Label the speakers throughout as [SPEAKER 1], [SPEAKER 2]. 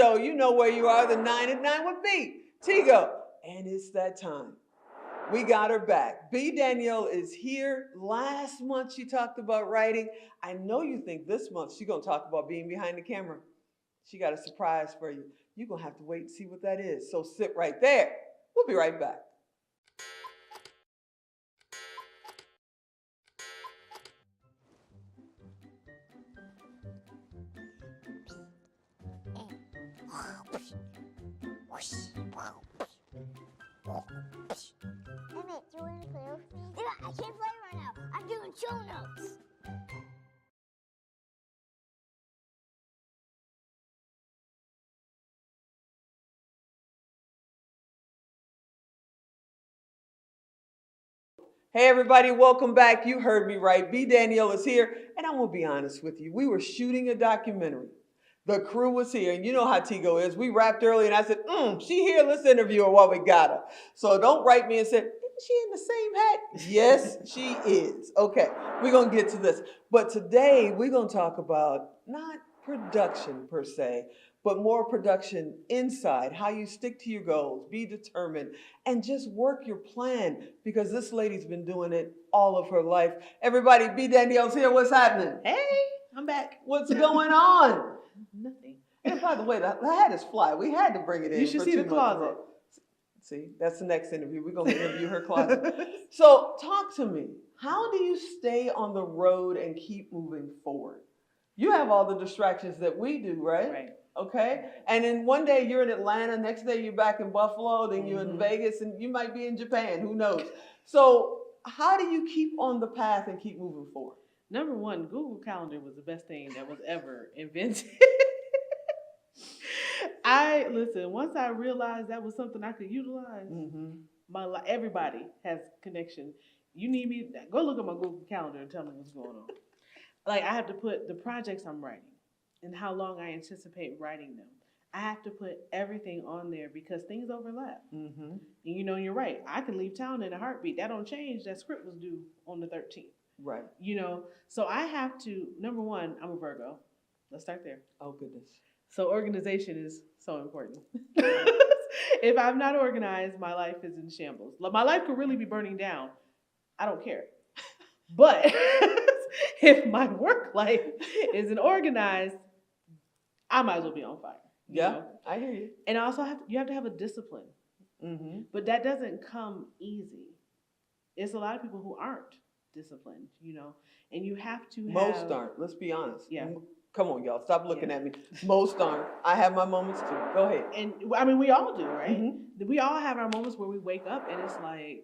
[SPEAKER 1] show. You know where you are, the 9 at 9 with B, Tigo. And it's that time. We got her back. B. Danielle is here. Last month she talked about writing. I know you think this month she's going to talk about being behind the camera. She got a surprise for you. You're going to have to wait and see what that is. So sit right there. We'll be right back.
[SPEAKER 2] Emmett, do you want to play with me? I can't play right now. I'm doing show notes.
[SPEAKER 1] Hey everybody, welcome back. You heard me right. B. Danielle is here, and I'm gonna be honest with you. We were shooting a documentary. The crew was here, and you know how Tigo is. We wrapped early, and I said, she here, let's interview her while we got her. So don't write me and say, isn't she in the same hat? Yes, she is. Okay, we're gonna get to this. But today, we're gonna talk about not production per se, but more production inside, how you stick to your goals, be determined, and just work your plan, because this lady's been doing it all of her life. Everybody, B. Danielle's here. What's happening?
[SPEAKER 3] Hey, I'm back.
[SPEAKER 1] What's going on?
[SPEAKER 3] Nothing.
[SPEAKER 1] And by the way, the hat is fly. We had to bring it in.
[SPEAKER 3] You should see the closet.
[SPEAKER 1] See, that's the next interview. We're going to interview her closet. So talk to me. How do you stay on the road and keep moving forward? You have all the distractions that we do, right?
[SPEAKER 3] Right.
[SPEAKER 1] Okay. And then one day you're in Atlanta, next day you're back in Buffalo, then you're in Vegas, and you might be in Japan. Who knows? So how do you keep on the path and keep moving forward?
[SPEAKER 3] Number one, Google Calendar was the best thing that was ever invented. Once I realized that was something I could utilize, everybody has connection. You need me, go look at my Google Calendar and tell me what's going on. Like, I have to put the projects I'm writing and how long I anticipate writing them. I have to put everything on there because things overlap. And you know, you're right. I can leave town in a heartbeat. That don't change. That script was due on the 13th.
[SPEAKER 1] Right.
[SPEAKER 3] You know, so I have to, number one, I'm a Virgo. Let's start there.
[SPEAKER 1] Oh, goodness.
[SPEAKER 3] So organization is so important. If I'm not organized, my life is in shambles. My life could really be burning down. I don't care. But if my work life isn't organized, I might as well be on fire. You know?
[SPEAKER 1] I hear you.
[SPEAKER 3] And also, you have to have a discipline. But that doesn't come easy. It's a lot of people who aren't disciplined, you know, and you have to have...
[SPEAKER 1] Most aren't. Let's be honest.
[SPEAKER 3] Yeah.
[SPEAKER 1] Come on, y'all. Stop looking at me. Most aren't. I have my moments too. Go ahead.
[SPEAKER 3] And I mean, we all do, right? We all have our moments where we wake up and it's like...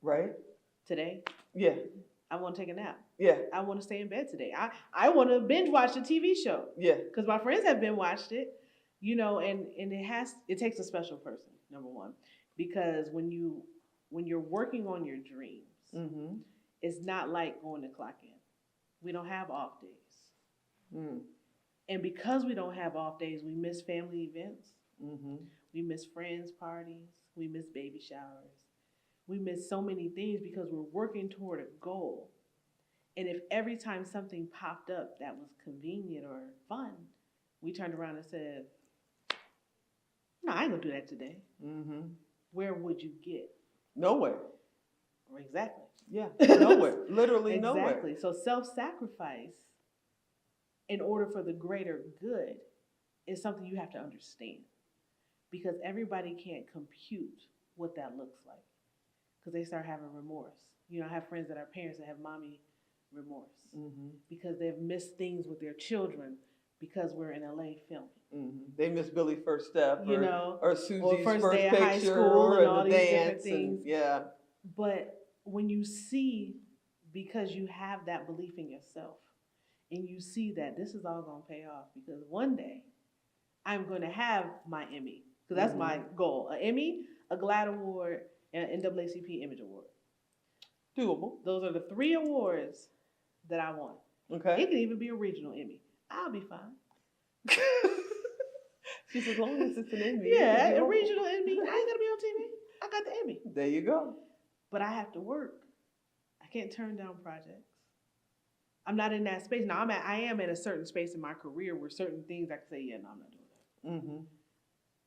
[SPEAKER 1] Right?
[SPEAKER 3] Today?
[SPEAKER 1] Yeah.
[SPEAKER 3] I want to take a nap.
[SPEAKER 1] Yeah.
[SPEAKER 3] I want to stay in bed today. I want to binge watch a TV show.
[SPEAKER 1] Yeah.
[SPEAKER 3] Because my friends have binge watched it, you know, and it takes a special person, number one. Because when you're working on your dreams, it's not like going to clock in. We don't have off days. And because we don't have off days, we miss family events. We miss friends' parties. We miss baby showers. We miss so many things because we're working toward a goal. And if every time something popped up that was convenient or fun, we turned around and said, no, I ain't gonna do that today. Where would you get?
[SPEAKER 1] Nowhere.
[SPEAKER 3] Exactly.
[SPEAKER 1] Yeah, nowhere. Literally nowhere.
[SPEAKER 3] Exactly. So self-sacrifice in order for the greater good is something you have to understand, because everybody can't compute what that looks like because they start having remorse. You know, I have friends that are parents that have mommy remorse because they've missed things with their children because we're in LA filming.
[SPEAKER 1] They miss Billy's first step,
[SPEAKER 3] you know,
[SPEAKER 1] or Susie's
[SPEAKER 3] or first day
[SPEAKER 1] picture,
[SPEAKER 3] of high school and all
[SPEAKER 1] the
[SPEAKER 3] these
[SPEAKER 1] dance,
[SPEAKER 3] different things.
[SPEAKER 1] yeah.
[SPEAKER 3] But when you see, because you have that belief in yourself, and you see that this is all going to pay off, because one day I'm going to have my Emmy, because that's my goal: an Emmy, a GLAAD Award, and an NAACP Image Award.
[SPEAKER 1] Doable.
[SPEAKER 3] Those are the 3 awards that I want.
[SPEAKER 1] Okay.
[SPEAKER 3] It can even be a regional Emmy. I'll be fine.
[SPEAKER 1] She said, as long as it's an Emmy.
[SPEAKER 3] Yeah, a regional Emmy. I ain't gonna be on TV. I got the Emmy.
[SPEAKER 1] There you go.
[SPEAKER 3] But I have to work. I can't turn down projects. I'm not in that space. Now I am in a certain space in my career where certain things I can say, yeah, no, I'm not doing that.
[SPEAKER 1] Mm-hmm.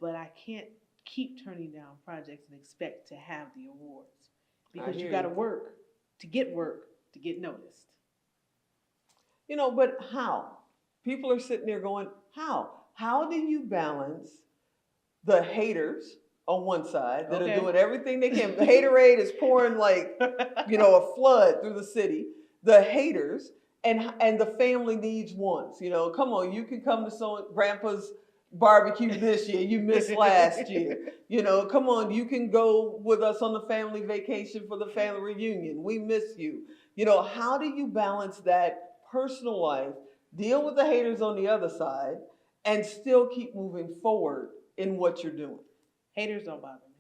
[SPEAKER 3] But I can't keep turning down projects and expect to have the awards because you
[SPEAKER 1] hear
[SPEAKER 3] got to
[SPEAKER 1] you.
[SPEAKER 3] work to get noticed.
[SPEAKER 1] You know, but how? People are sitting there going, how? How do you balance the haters on one side that
[SPEAKER 3] Okay.
[SPEAKER 1] are doing everything they can? The haterade is pouring like, a flood through the city. The haters and the family needs wants. Come on, you can come to grandpa's barbecue this year. You missed last year. Come on, you can go with us on the family vacation for the family reunion. We miss you. How do you balance that personal life, deal with the haters on the other side, and still keep moving forward in what you're doing?
[SPEAKER 3] Haters don't bother me.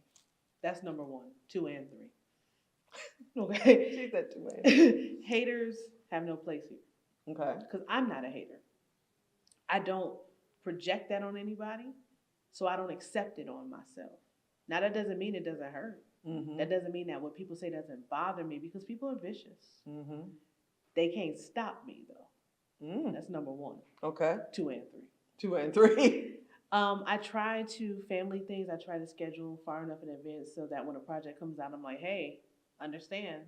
[SPEAKER 3] That's number 1, 2, and 3. Okay.
[SPEAKER 1] She's that too, man.
[SPEAKER 3] Haters have no place here.
[SPEAKER 1] Okay.
[SPEAKER 3] Because I'm not a hater. I don't project that on anybody, so I don't accept it on myself. Now, that doesn't mean it doesn't hurt.
[SPEAKER 1] Mm-hmm.
[SPEAKER 3] That doesn't mean that what people say doesn't bother me, because people are vicious.
[SPEAKER 1] Mm-hmm.
[SPEAKER 3] They can't stop me, though.
[SPEAKER 1] Mm.
[SPEAKER 3] That's number 1.
[SPEAKER 1] Okay.
[SPEAKER 3] 2 and 3.
[SPEAKER 1] 2 and 3.
[SPEAKER 3] I try to family things. I try to schedule far enough in advance so that when a project comes out, I'm like, hey, understand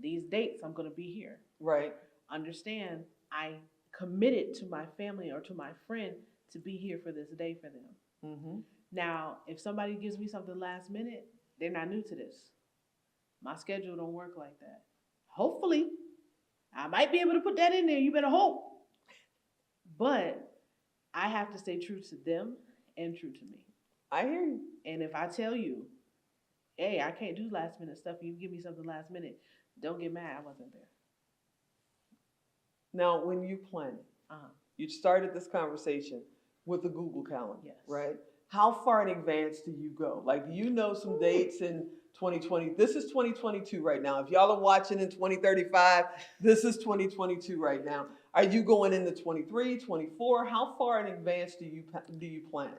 [SPEAKER 3] these dates I'm going to be here.
[SPEAKER 1] Right.
[SPEAKER 3] Understand I committed to my family or to my friend to be here for this day for them.
[SPEAKER 1] Mm-hmm.
[SPEAKER 3] Now, if somebody gives me something last minute, they're not new to this. My schedule don't work like that. Hopefully, I might be able to put that in there. You better hope. But I have to stay true to them and true to me.
[SPEAKER 1] I hear you.
[SPEAKER 3] And if I tell you, hey, I can't do last minute stuff, you give me something last minute, don't get mad I wasn't there.
[SPEAKER 1] Now, when you plan, you started this conversation with the Google Calendar,
[SPEAKER 3] Yes.
[SPEAKER 1] right? How far in advance do you go? Like, do you know some dates in 2020? This is 2022 right now. If y'all are watching in 2035, this is 2022 right now. Are you going into 23, 24? How far in advance do you plan?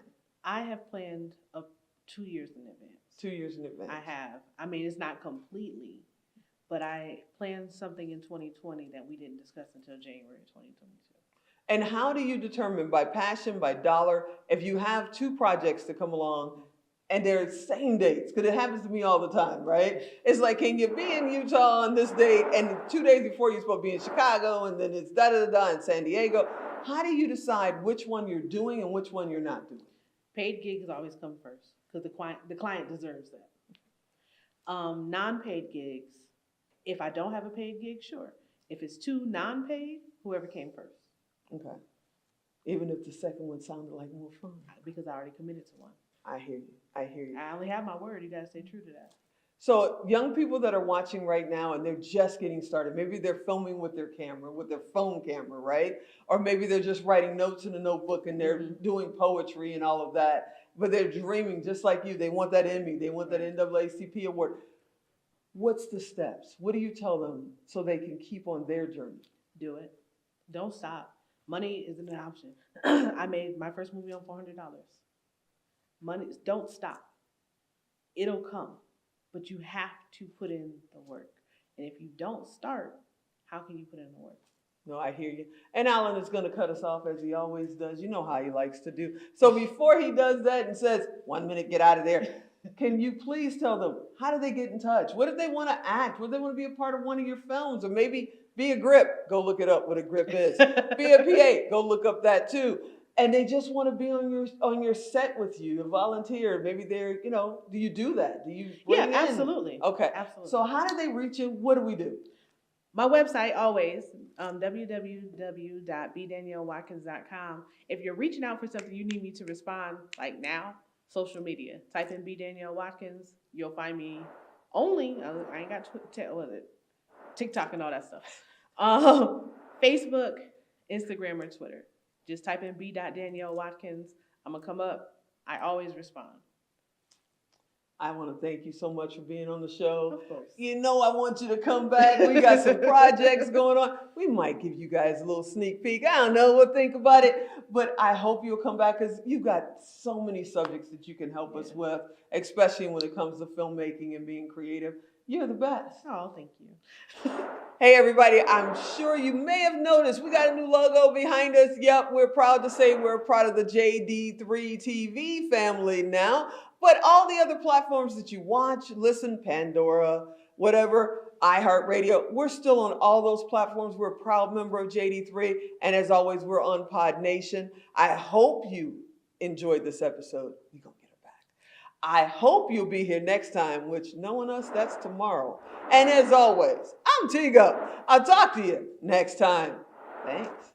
[SPEAKER 3] I have planned up 2 years in advance.
[SPEAKER 1] 2 years in advance.
[SPEAKER 3] I have. I mean, it's not completely, but I planned something in 2020 that we didn't discuss until January 2022.
[SPEAKER 1] And how do you determine, by passion, by dollar, if you have 2 projects to come along and they're same dates? Because it happens to me all the time, right? It's like, can you be in Utah on this date, and 2 days before you're supposed to be in Chicago, and then it's da-da-da-da in San Diego? How do you decide which one you're doing and which one you're not doing?
[SPEAKER 3] Paid gigs always come first because the client deserves that. Non-paid gigs, if I don't have a paid gig, sure. If it's 2 non-paid, whoever came first.
[SPEAKER 1] Okay. Even if the second one sounded like more fun.
[SPEAKER 3] Because I already committed to one.
[SPEAKER 1] I hear you. I hear you.
[SPEAKER 3] I only have my word. You got to stay true to that.
[SPEAKER 1] So young people that are watching right now and they're just getting started, maybe they're filming with their camera, with their phone camera, right? Or maybe they're just writing notes in a notebook and they're doing poetry and all of that, but they're dreaming just like you. They want that Emmy. They want that NAACP award. What's the steps? What do you tell them so they can keep on their journey?
[SPEAKER 3] Do it. Don't stop. Money isn't an option. I made my first movie on $400. Money, don't stop. It'll come, but you have to put in the work. And if you don't start, how can you put in the work?
[SPEAKER 1] No, I hear you. And Alan is going to cut us off as he always does. You know how he likes to do. So before he does that and says, 1 minute, get out of there, can you please tell them, how do they get in touch? What if they want to act? What if they want to be a part of one of your films? Or maybe be a grip. Go look it up what a grip is. Be a PA. Go look up that too. And they just want to be on your set with you, a volunteer. Maybe they're, do you do that? Do you bring in?
[SPEAKER 3] Absolutely.
[SPEAKER 1] Okay.
[SPEAKER 3] Absolutely.
[SPEAKER 1] So how do they reach you? What do we do?
[SPEAKER 3] My website, always, www.bdaniellewatkins.com. If you're reaching out for something you need me to respond, like now, social media. Type in B. Danielle Watkins. You'll find me only, I ain't got TikTok and all that stuff. Facebook, Instagram, or Twitter. Just type in B.Danielle Watkins. I'm going to come up. I always respond.
[SPEAKER 1] I want to thank you so much for being on the show.
[SPEAKER 3] Of course.
[SPEAKER 1] I want you to come back. We got some projects going on. We might give you guys a little sneak peek. I don't know. We'll think about it. But I hope you'll come back because you've got so many subjects that you can help us with, especially when it comes to filmmaking and being creative. You're the best.
[SPEAKER 3] Oh, thank you.
[SPEAKER 1] Hey, everybody, I'm sure you may have noticed we got a new logo behind us. Yep, we're proud to say we're part of the JD3 TV family now. But all the other platforms that you watch, listen, Pandora, whatever, iHeartRadio, we're still on all those platforms. We're a proud member of JD3. And as always, we're on Pod Nation. I hope you enjoyed this episode. We're going to get her back. I hope you'll be here next time, which knowing us, that's tomorrow. And as always, I'm Tigo. I'll talk to you next time. Thanks.